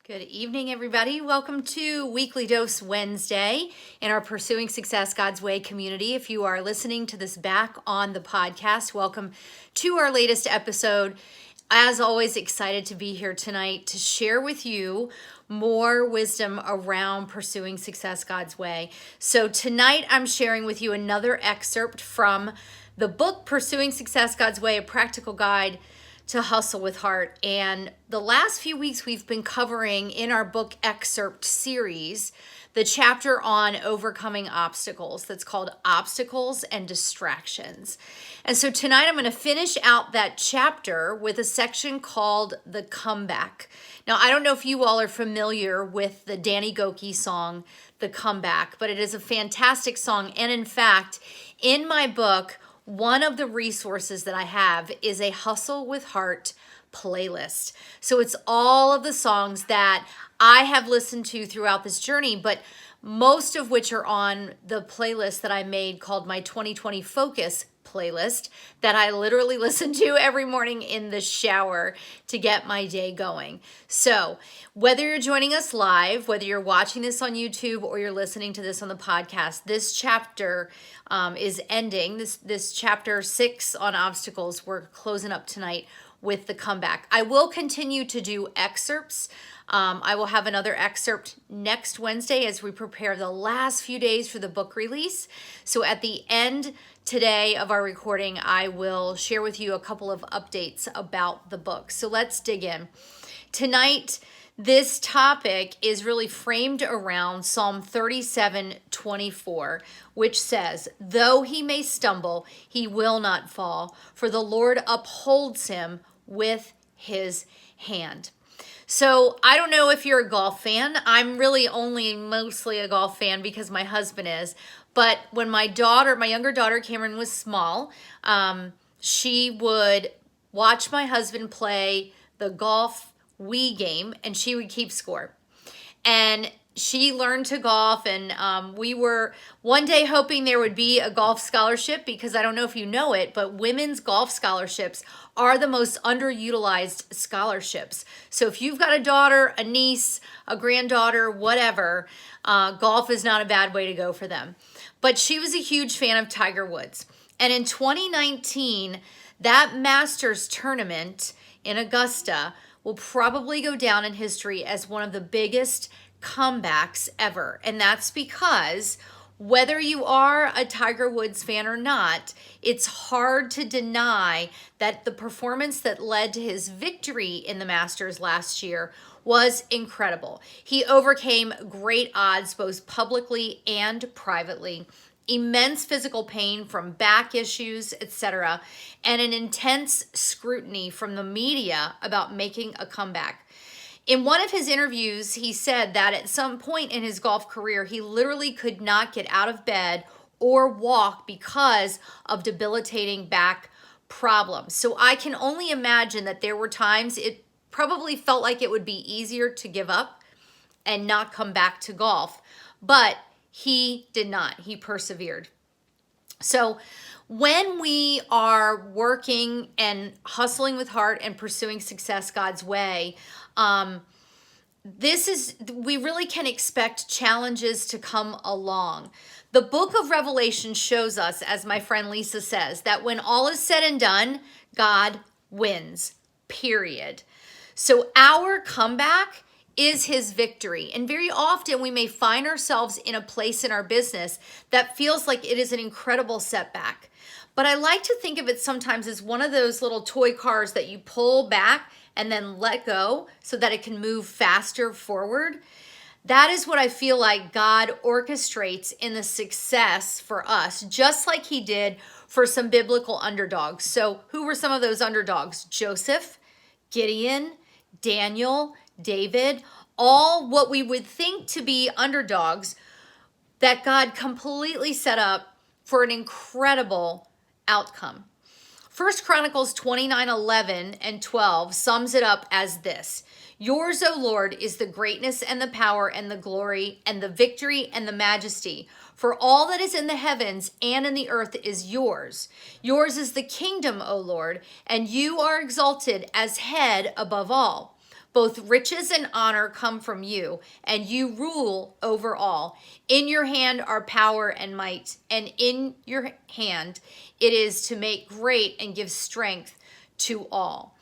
Good evening, everybody. Welcome to Weekly Dose Wednesday in our Pursuing Success God's Way community. If you are listening to this back on the podcast, welcome to our latest episode. As always, excited to be here tonight to share with you more wisdom around pursuing success God's way. So tonight I'm sharing with you another excerpt from the book Pursuing Success God's Way, a practical guide to hustle with heart. And the last few weeks we've been covering in our book Excerpt series the chapter on overcoming obstacles that's called Obstacles and Distractions. And so tonight I'm going to finish out that chapter with a section called The Comeback. Now, I don't know if you all are familiar with the Danny Gokey song, The Comeback, but it is a fantastic song. And in fact, in my book, one of the resources that I have is a Hustle with Heart playlist. So it's all of the songs that I have listened to throughout this journey, but most of which are on the playlist that I made called my 2020 Focus playlist that I literally listen to every morning in the shower to get my day going. So whether you're joining us live, whether you're watching this on YouTube or you're listening to this on the podcast, this chapter is ending. This chapter 6 on obstacles, we're closing up tonight with the comeback. I will continue to do excerpts. I will have another excerpt next Wednesday as we prepare the last few days for the book release. So at the end today of our recording, I will share with you a couple of updates about the book. So let's dig in. Tonight, this topic is really framed around Psalm 37:24, which says, "Though he may stumble, he will not fall, for the Lord upholds him with his hand." So I don't know if you're a golf fan. I'm really only mostly a golf fan because my husband is. But when my younger daughter Cameron was small, she would watch my husband play the golf Wii game and she would keep score. And she learned to golf, and we were one day hoping there would be a golf scholarship, because I don't know if you know it, but women's golf scholarships are the most underutilized scholarships. So if you've got a daughter, a niece, a granddaughter, whatever, golf is not a bad way to go for them. But she was a huge fan of Tiger Woods. And in 2019, that Masters tournament in Augusta will probably go down in history as one of the biggest comebacks ever. And that's because whether you are a Tiger Woods fan or not, it's hard to deny that the performance that led to his victory in the Masters last year was incredible. He overcame great odds both publicly and privately, immense physical pain from back issues, etc., and an intense scrutiny from the media about making a comeback. In one of his interviews, he said that at some point in his golf career, he literally could not get out of bed or walk because of debilitating back problems. So I can only imagine that there were times it probably felt like it would be easier to give up and not come back to golf. But he did not. He persevered. So when we are working and hustling with heart and pursuing success God's way, we really can expect challenges to come along. The book of Revelation shows us, as my friend Lisa says, that when all is said and done, God wins, period. So our comeback is his victory. And very often we may find ourselves in a place in our business that feels like it is an incredible setback. But I like to think of it sometimes as one of those little toy cars that you pull back and then let go so that it can move faster forward. That is what I feel like God orchestrates in the success for us, just like he did for some biblical underdogs. So who were some of those underdogs? Joseph, Gideon, Daniel, David, all what we would think to be underdogs that God completely set up for an incredible outcome. 1 Chronicles 29:11 and 12 sums it up as this: "Yours, O Lord, is the greatness and the power and the glory and the victory and the majesty. For all that is in the heavens and in the earth is yours. Yours is the kingdom, O Lord, and you are exalted as head above all. Both riches and honor come from you, and you rule over all. In your hand are power and might, and in your hand it is to make great and give strength to all.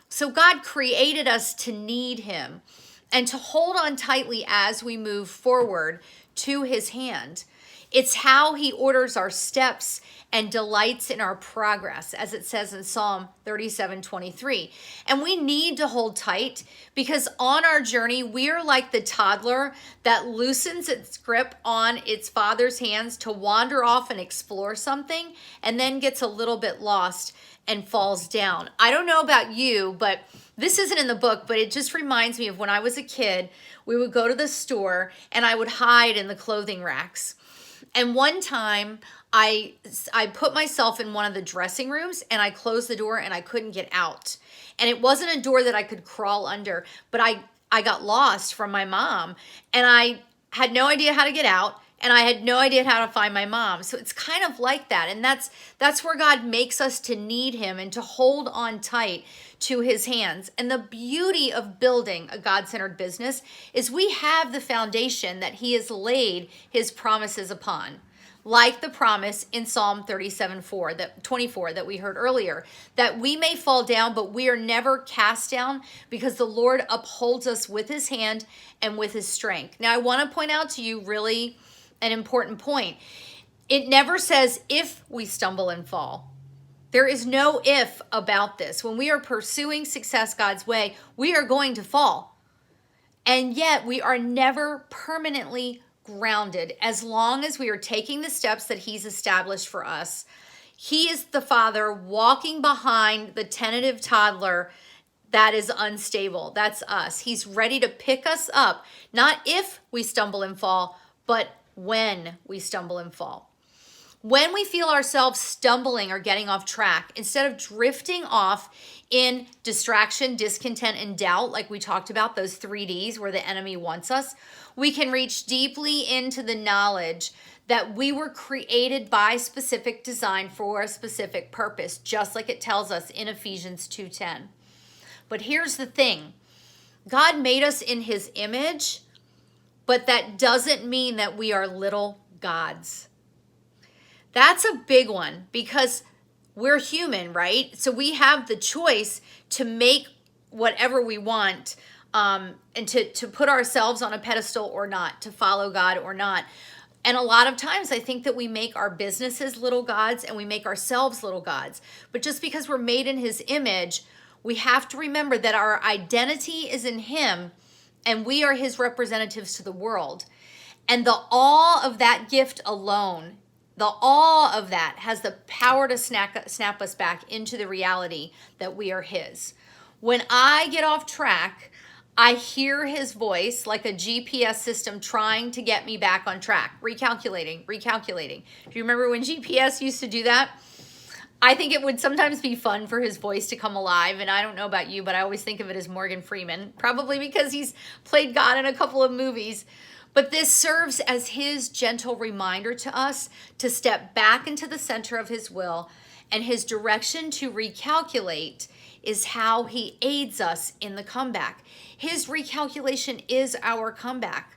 So God created us to need him and to hold on tightly as we move forward to his hand. It's how he orders our steps and delights in our progress, as it says in Psalm 37:23. And we need to hold tight because on our journey, we are like the toddler that loosens its grip on its father's hands to wander off and explore something and then gets a little bit lost and falls down. I don't know about you, but this isn't in the book, but it just reminds me of when I was a kid. We would go to the store and I would hide in the clothing racks. And one time I put myself in one of the dressing rooms and I closed the door and I couldn't get out. And it wasn't a door that I could crawl under, but I got lost from my mom and I had no idea how to get out. And I had no idea how to find my mom. So it's kind of like that. And that's where God makes us to need him and to hold on tight to his hands. And the beauty of building a God-centered business is we have the foundation that he has laid his promises upon. Like the promise in Psalm 24 that we heard earlier, that we may fall down, but we are never cast down because the Lord upholds us with his hand and with his strength. Now, I want to point out to you really an important point. It never says if we stumble and fall. There is no if about this. When we are pursuing success God's way, we are going to fall. And yet we are never permanently grounded as long as we are taking the steps that he's established for us. He is the father walking behind the tentative toddler that is unstable. That's us. He's ready to pick us up, not if we stumble and fall, but when we stumble and fall. When we feel ourselves stumbling or getting off track, instead of drifting off in distraction, discontent, and doubt, like we talked about, those 3 Ds where the enemy wants us, we can reach deeply into the knowledge that we were created by specific design for a specific purpose, just like it tells us in Ephesians 2:10. But here's the thing. God made us in his image, but that doesn't mean that we are little gods. That's a big one because we're human, right? So we have the choice to make whatever we want and to put ourselves on a pedestal or not, to follow God or not. And a lot of times I think that we make our businesses little gods and we make ourselves little gods. But just because we're made in his image, we have to remember that our identity is in him and we are his representatives to the world. And the awe of that gift alone, the awe of that has the power to snap us back into the reality that we are his. When I get off track, I hear his voice like a GPS system trying to get me back on track, recalculating. Do you remember when GPS used to do that? I think it would sometimes be fun for his voice to come alive. And I don't know about you, but I always think of it as Morgan Freeman, probably because he's played God in a couple of movies. But this serves as his gentle reminder to us to step back into the center of his will, and his direction to recalculate is how he aids us in the comeback. His recalculation is our comeback.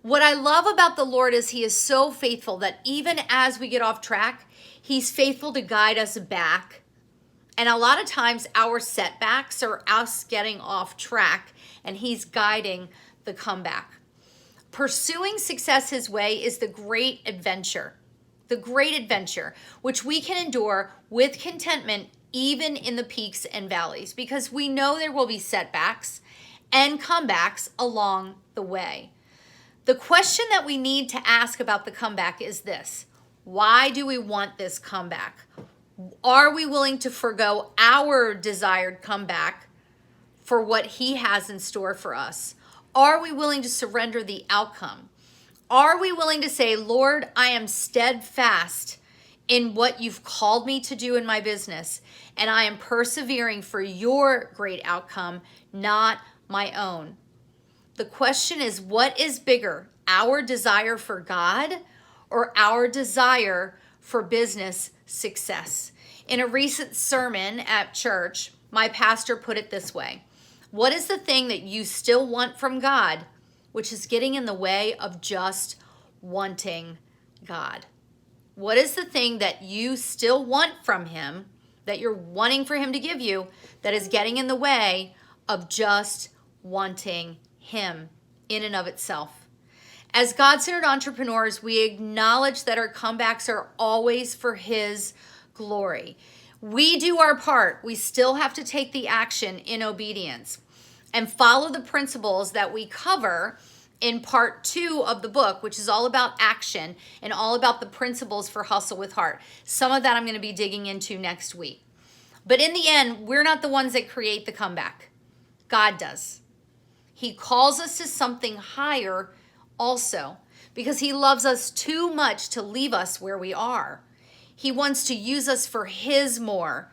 What I love about the Lord is he is so faithful that even as we get off track, he's faithful to guide us back. And a lot of times our setbacks are us getting off track, and he's guiding the comeback. Pursuing success his way is the great adventure, which we can endure with contentment even in the peaks and valleys, because we know there will be setbacks and comebacks along the way. The question that we need to ask about the comeback is this: why do we want this comeback? Are we willing to forgo our desired comeback for what he has in store for us? Are we willing to surrender the outcome? Are we willing to say, Lord, I am steadfast in what you've called me to do in my business, and I am persevering for your great outcome, not my own? The question is, what is bigger, our desire for God or our desire for business success? In a recent sermon at church, my pastor put it this way: What is the thing that you still want from God, which is getting in the way of just wanting God? What is the thing that you still want from him, that you're wanting for him to give you, that is getting in the way of just wanting him in and of itself? As God-centered entrepreneurs, we acknowledge that our comebacks are always for his glory. We do our part. We still have to take the action in obedience and follow the principles that we cover in part 2 of the book, which is all about action and all about the principles for Hustle with Heart. Some of that I'm going to be digging into next week. But in the end, we're not the ones that create the comeback. God does. He calls us to something higher also because he loves us too much to leave us where we are. He wants to use us for his more,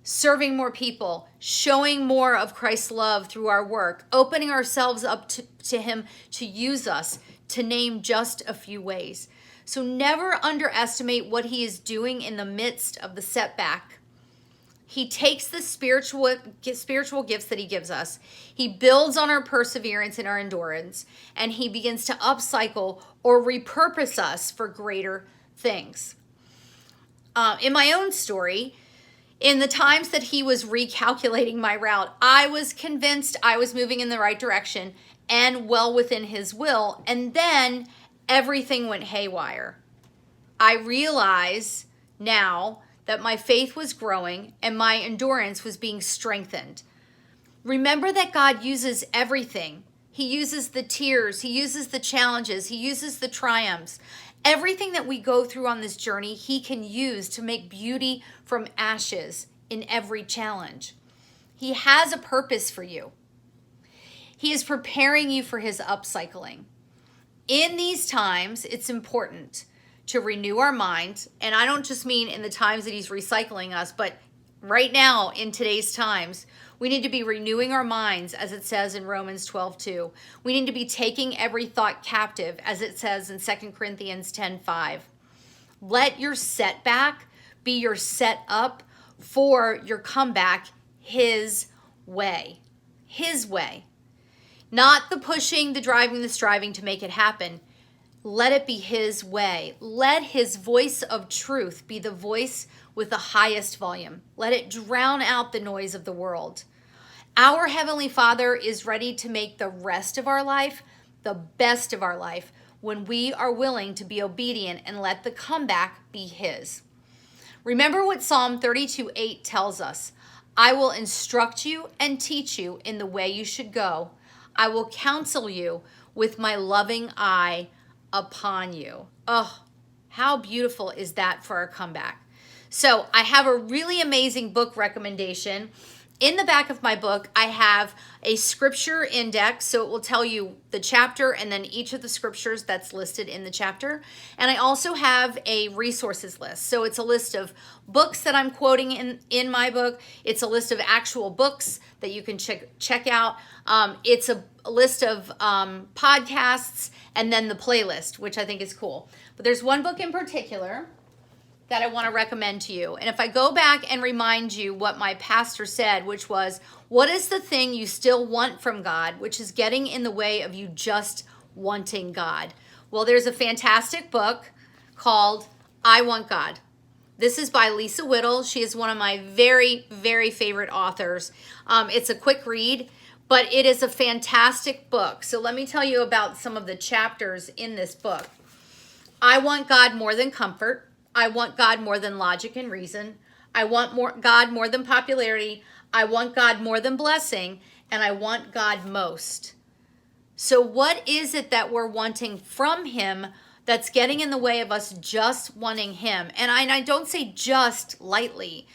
serving more people, showing more of Christ's love through our work, opening ourselves up to him to use us, to name just a few ways. So never underestimate what he is doing in the midst of the setback. He takes the spiritual gifts that he gives us. He builds on our perseverance and our endurance, and he begins to upcycle or repurpose us for greater things. In my own story, in the times that he was recalculating my route, I was convinced I was moving in the right direction and well within his will. And then everything went haywire. I realize now that my faith was growing and my endurance was being strengthened. Remember that God uses everything. He uses the tears. He uses the challenges. He uses the triumphs. Everything that we go through on this journey, he can use to make beauty from ashes in every challenge. He has a purpose for you. He is preparing you for his upcycling. In these times, it's important to renew our minds. And I don't just mean in the times that he's recycling us, but right now in today's times, we need to be renewing our minds, as it says in Romans 12:2. We need to be taking every thought captive, as it says in 2 Corinthians 10:5. Let your setback be your set up for your comeback his way. His way. Not the pushing, the driving, the striving to make it happen. Let it be his way. Let his voice of truth be the voice with the highest volume. Let it drown out the noise of the world. Our Heavenly Father is ready to make the rest of our life the best of our life when we are willing to be obedient and let the comeback be his. Remember what Psalm 32:8 tells us. I will instruct you and teach you in the way you should go. I will counsel you with my loving eye upon you. Oh, how beautiful is that for our comeback? So I have a really amazing book recommendation. In the back of my book, I have a scripture index, so it will tell you the chapter and then each of the scriptures that's listed in the chapter. And I also have a resources list. So it's a list of books that I'm quoting in my book. It's a list of actual books that you can check out. It's a list of podcasts and then the playlist, which I think is cool. But there's one book in particular that I want to recommend to you. And if I go back and remind you what my pastor said, which was, what is the thing you still want from God, which is getting in the way of you just wanting God? Well, there's a fantastic book called I Want God. This is by Lisa Whittle. She is one of my very, very favorite authors. It's a quick read, but it is a fantastic book. So let me tell you about some of the chapters in this book. I want God more than comfort. I want God more than logic and reason. I want God more than popularity. I want God more than blessing. And I want God most. So what is it that we're wanting from him that's getting in the way of us just wanting him? And I don't say just lightly,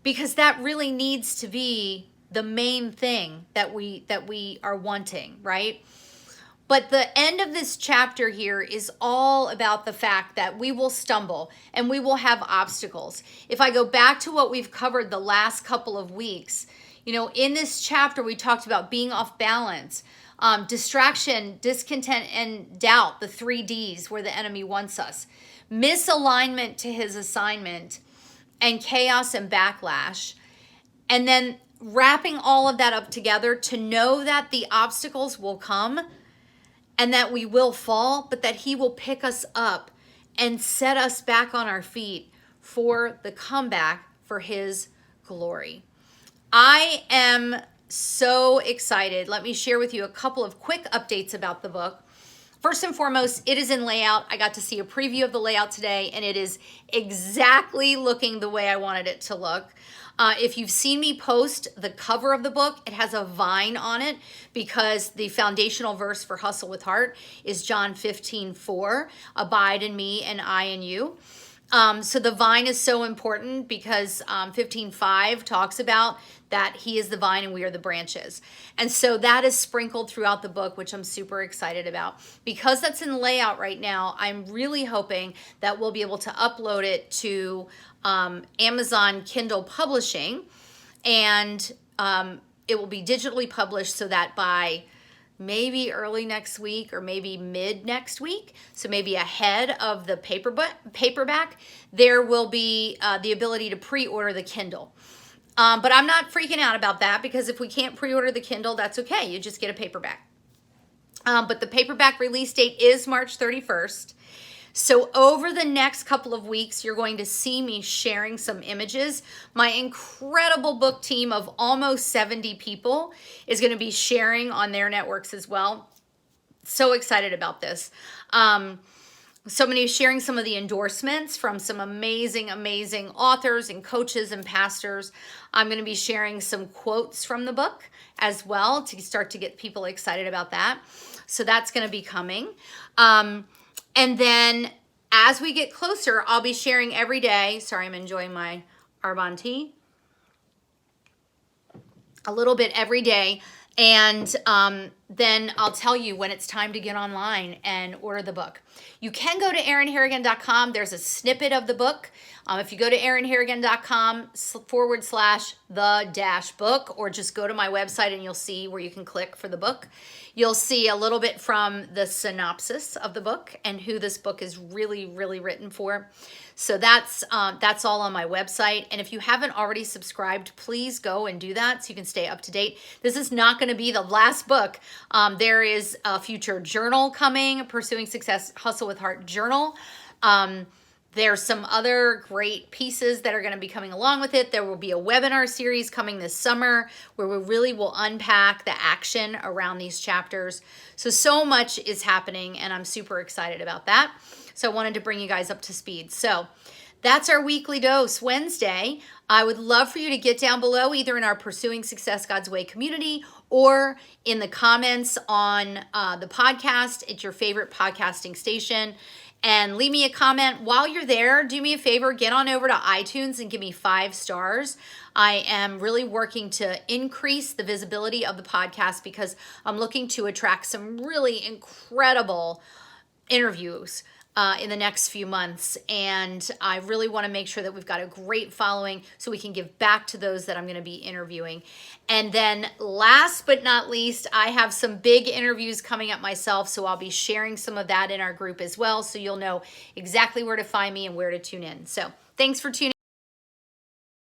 because that really needs to be the main thing that we are wanting, right? But the end of this chapter here is all about the fact that we will stumble and we will have obstacles. If I go back to what we've covered the last couple of weeks, in this chapter, we talked about being off balance, distraction, discontent, and doubt, the 3 Ds where the enemy wants us, misalignment to his assignment, and chaos and backlash. And then wrapping all of that up together to know that the obstacles will come and that we will fall, but that he will pick us up and set us back on our feet for the comeback for his glory. I am so excited. Let me share with you a couple of quick updates about the book. First and foremost, it is in layout. I got to see a preview of the layout today, and it is exactly looking the way I wanted it to look. If you've seen me post the cover of the book, it has a vine on it because the foundational verse for Hustle with Heart is John 15:4, abide in me and I in you. So the vine is so important because 15:5 talks about that he is the vine and we are the branches. And so that is sprinkled throughout the book, which I'm super excited about. Because that's in layout right now, I'm really hoping that we'll be able to upload it to Amazon Kindle Publishing, and it will be digitally published so that by maybe early next week or maybe mid next week, so maybe ahead of the paperback, there will be the ability to pre-order the Kindle. But I'm not freaking out about that because if we can't pre-order the Kindle, that's okay. You just get a paperback. But the paperback release date is March 31st. So over the next couple of weeks, you're going to see me sharing some images. My incredible book team of almost 70 people is going to be sharing on their networks as well. So excited about this. So many sharing some of the endorsements from some amazing, amazing authors and coaches and pastors. I'm going to be sharing some quotes from the book as well to start to get people excited about that. So that's going to be coming. And then as we get closer, I'll be sharing every day. Sorry, I'm enjoying my Arbonne tea. A little bit every day. And then I'll tell you when it's time to get online and order the book. You can go to erinharrigan.com. There's a snippet of the book. If you go to erinharrigan.com/the-book, or just go to my website and you'll see where you can click for the book. You'll see a little bit from the synopsis of the book and who this book is really, really written for. So that's all on my website. And if you haven't already subscribed, please go and do that so you can stay up to date. This is not going to be the last book. There is a future journal coming, Pursuing Success, Hustle with Heart journal. There's some other great pieces that are going to be coming along with it. There will be a webinar series coming this summer where we really will unpack the action around these chapters. So much is happening, and I'm super excited about that. So I wanted to bring you guys up to speed. So that's our weekly dose Wednesday. I would love for you to get down below, either in our Pursuing Success God's Way community or in the comments on the podcast at your favorite podcasting station, and leave me a comment. While you're there, do me a favor, get on over to iTunes and give me 5 stars. I am really working to increase the visibility of the podcast because I'm looking to attract some really incredible interviews in the next few months. And I really want to make sure that we've got a great following so we can give back to those that I'm going to be interviewing. And then last but not least, I have some big interviews coming up myself. So I'll be sharing some of that in our group as well. So you'll know exactly where to find me and where to tune in. So thanks for tuning in.